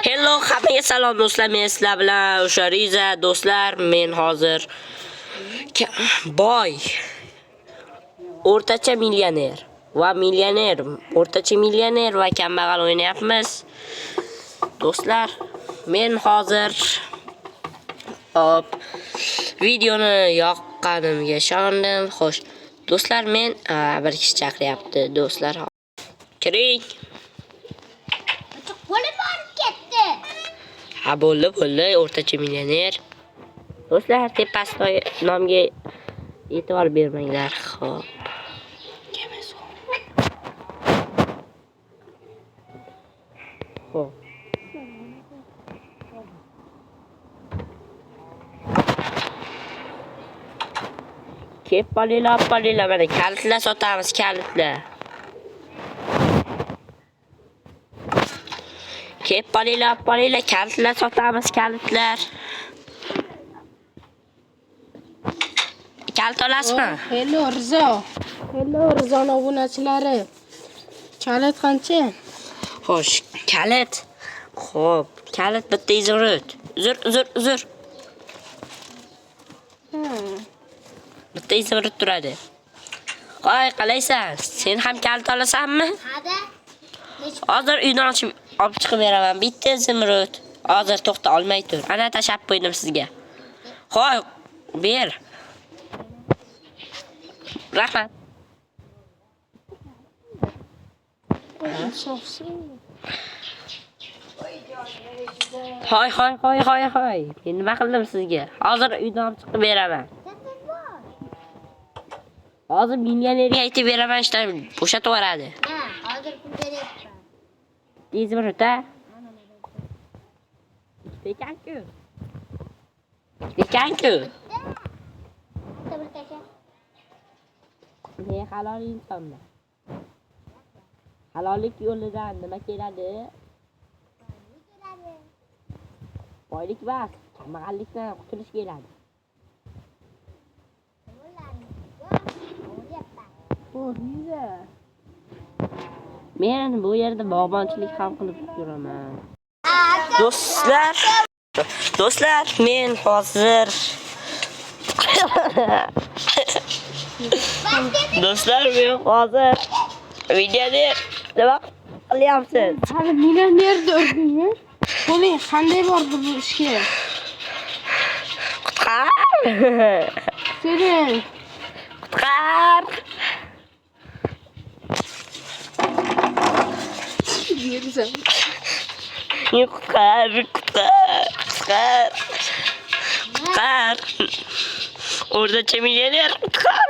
Hello, hammaga salom do'stlar. Men sizlar bilan o'sha Riza do'stlar. Men hozir boy o'rtacha millioner va millioner, o'rtacha millioner va kambag'al o'ynayapmiz. Do'stlar, men hozir videoni yoqqanimga ishondim. Xo'sh, do'stlar, men bir kishi chaqiryapti. Do'stlar, kiring. Ha, bo'ldi, o'rtacha millioner. Do'stlar, tepasdagi nomga e'tibor bermanglar. Xo'p. Xo'p. Kep palila, mana kalitlar sotamiz, kalitlar. Kep palila, kalitlar sotamiz, kalitlar. Kalit olasizmi? Hello Rizo obunachilari. Kalit qancha? Xo'sh, kalit. Xo'p, kalit bitta izurut. Uzr. Bitta izurut turadi. Qo'y, qalaysan? Sen ham kalit olasanmi? Hada. Hozir uydan olib chiqib beraman. Bitta zimrut. Hozir to'xta, olmay tur. Ana tashab qo'ydim sizga. Qo'y, ber. Rahmat. Hoy. Men nima qildim sizga? Hozir uydan olib chiqib beraman. Hozir millionerga aytib beraman, ishdan bo'shatib yuboradi. Ha, hozir pul beryapman. Tez birta. Tekanku. Men halol insonman. Halollik yo'lidan nima keladi? Boylik va kambag'allikdan qutulish keladi. Men bu yerda bog'bonchilik ham qilib yuraman. Do'stlar, men hozir millioner nima qilyapsiz? Hali millioner o'rdingiz. Qo'ling, qanday bordi bu ishga? Qutqar. Qutqar. O'rtacha millioner,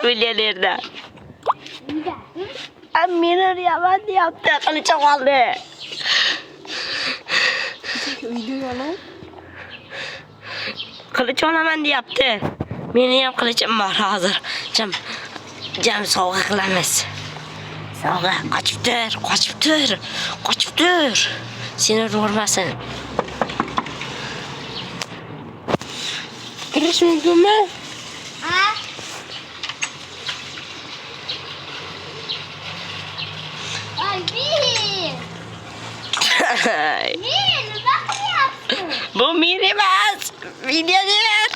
millionerdan. Millioner yaman deyapti, qilicha qoldi. Qilich olaman deyapti. Meni ham qilichim bor hozir. Jam sovg'a qilamiz. Sovg'a, qochib tur. Seni urmasin. Kirish mumkinmi? Ha? Ay, nima qilyapsan? Bu men emas, millioner.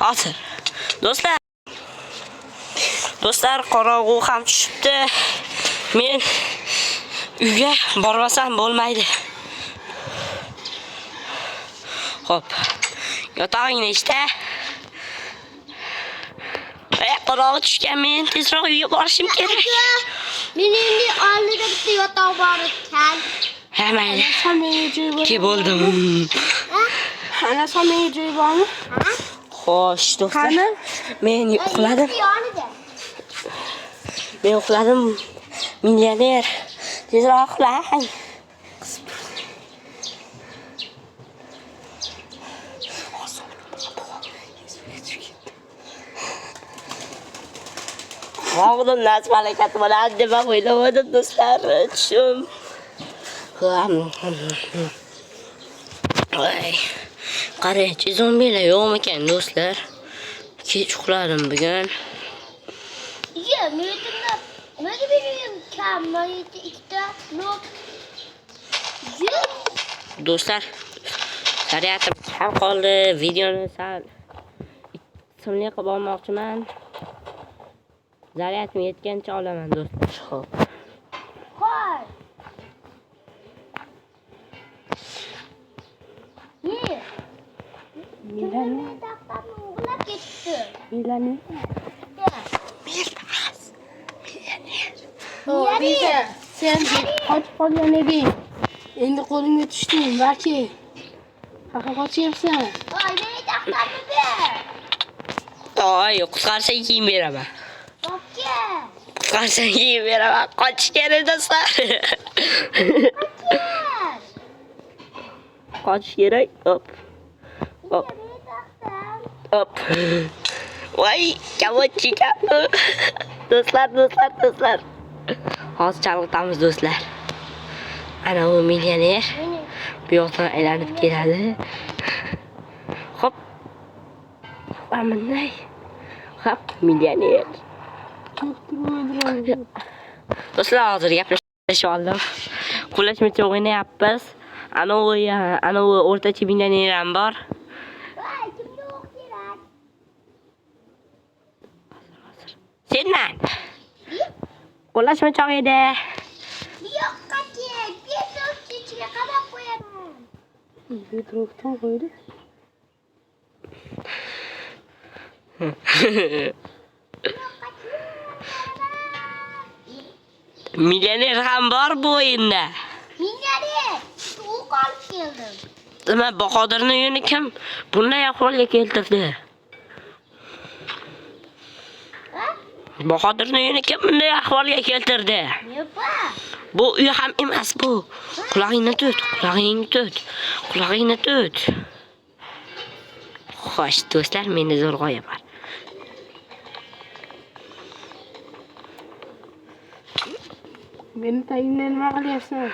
Hozir. Do'stlar, qorong'u ham tushibdi. Men uyga bormasam bo'lmaydi. Xo'p. Yotog'ingni ishda. Qorong'u tushgan, men tezroq uyga borishim kerak. Mening endi oldida bitta yotoq bor ekan. Ha, mayli. Ke bo'ldim. Ana menga joy bormi? Xo'sh, do'stlar. Men uxladim. Millioner. Tezroq uxlang. Hozir nas malakati bo'ladi deb o'ylamadim do'stlar. Tushum. Qarang, zombilar yo'qmi ekan do'stlar? Kech uxladim bugun. Ya, men nima benim Tamam, ikkita, nok. Do'stlar, shariatim ham qoldi. Videoni sal ismli qilib olmoqchiman. Zariyatim yetgancha olaman do'stlar. Xo'p. Qo'y. Ye. Milani. Taxtamni o'g'irlab ketdi. Milani. Milani. Sen qochib qolgan eding. Endi qo'lingga tushding, balki. Haqa qochyapsan. Voy, meni taxtamni ber. Oy, qutqarsang kiyim beraman. Bobga. Qutqarsang kiyim beraman. Qochish kerak do'stlar. Qochish kerak. Hop. Hop. Meni taxtam. Hop. Voy, kavochi kapu. Do'stlar. Hozir chalg'itamiz do'stlar. Ana u millioner bu yoqdan aylanib keladi. Hop. Bunday. Hop, millioner. Do'stlar, hozir gaplashib oldim. Qo'llashmacha o'ynayapmiz. Ana u o'rtacha millioner ham bor. Voy, kimga o'q kerak? Sendan. Qo'llashma chog' edi. Yo'qqa ket. Beso'z ichiga qamab qo'yaman. Betrofdan qo'ydi. Millioner ham bor bu o'yinda. Millioner. O'q olib keldim. Nima, Bahodirning uyini kim bunday ahvolga keltirdi? Ha? Bahodirning uyini kim bunday ahvolga keltirdi? Yo'qa. Bu uy ham emas bu. Qulog'ingni tut. Xo'sh, do'stlar, meni zo'rg'a yapar. Meni tagimda nima qilyapsan?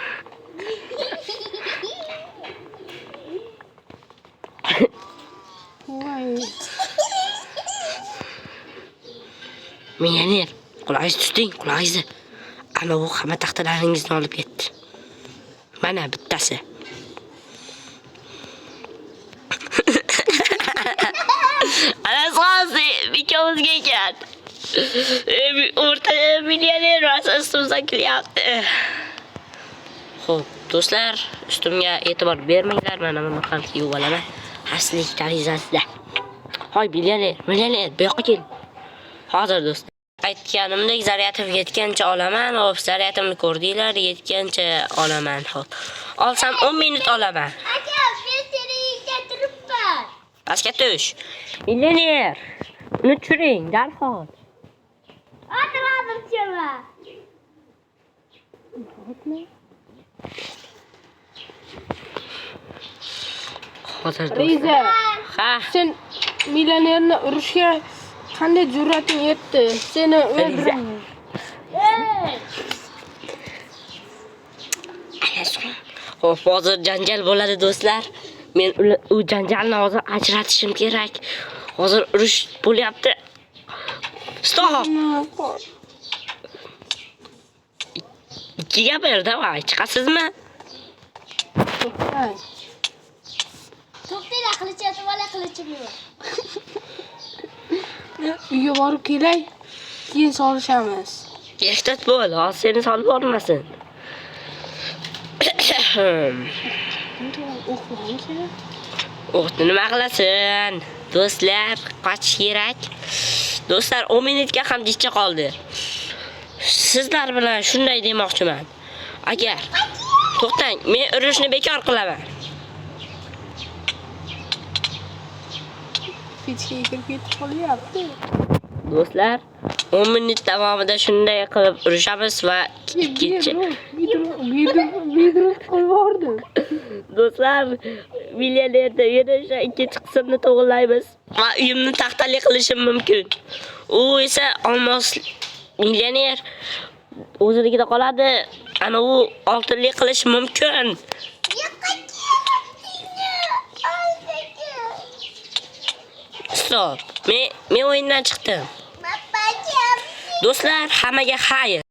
Voy. Millioner, qulog'ingizni tuting, qulog'ingizni. Ana u hamma taxtalaringizni olib ketdi. Mana bittasi. Ana so'zi ikkovimizga ekan. O'rta millioner va ustimizdan kelyapti. Xo'p, do'stlar, ustimga e'tibor bermanglar. Mana buni ham kiyib olaman. Xavfsizlik tarizasida. Hoy, millioner, bu yoqqa kel. Hozir do'stlar. Aytganimdek, zariyatim yetgancha olaman. Hop, zariyatimni ko'rdinglar, yetgancha olaman. Hop. Olsam 10 minut olaman. Aka, men seni uyga turibman. Pastga tush. Millioner, uni tushiring darhol. O'tiradim chema. Hozir Riza, Ha, sen millionerni urushga qanday jur'ating yetdi? Seni o'ldiraman. Xo'p, hozir janjal bo'ladi do'stlar. Men u janjalni hozir ajratishim kerak. Hozir urush bo'lyapti. Stop. Ikkiga bir davay, chiqasizmi? To'xtanglar, qilichim bola qilichim yo'q. Uyga borib kelay, keyin solishamiz. Ehtiyot bo'l, hozir seni solib bormasin. O'qni nima qilasan? Do'stlar, qochish kerak. Do'stlar, 10 minutga ham dichcha qoldi. Sizlar bilan shunday demoqchiman. Agar to'xtang, men urushni bekor qilaman. Kechga kirib ketib qolyapti. Do'stlar, 10 minut davomida shunday qilib urushamiz va ikkinchi Bedroq qo'yib yubordim. do'stlar, millionerda yana o'sha ikkinchi qismni to'g'rilaymiz va uyimni taxtali qilishim mumkin. U esa olmos millioner o'ziligida qoladi. Ana u oltinli qilish mumkin. Stop. Men o'yindan chiqdim. Do'stlar, hammaga xayr.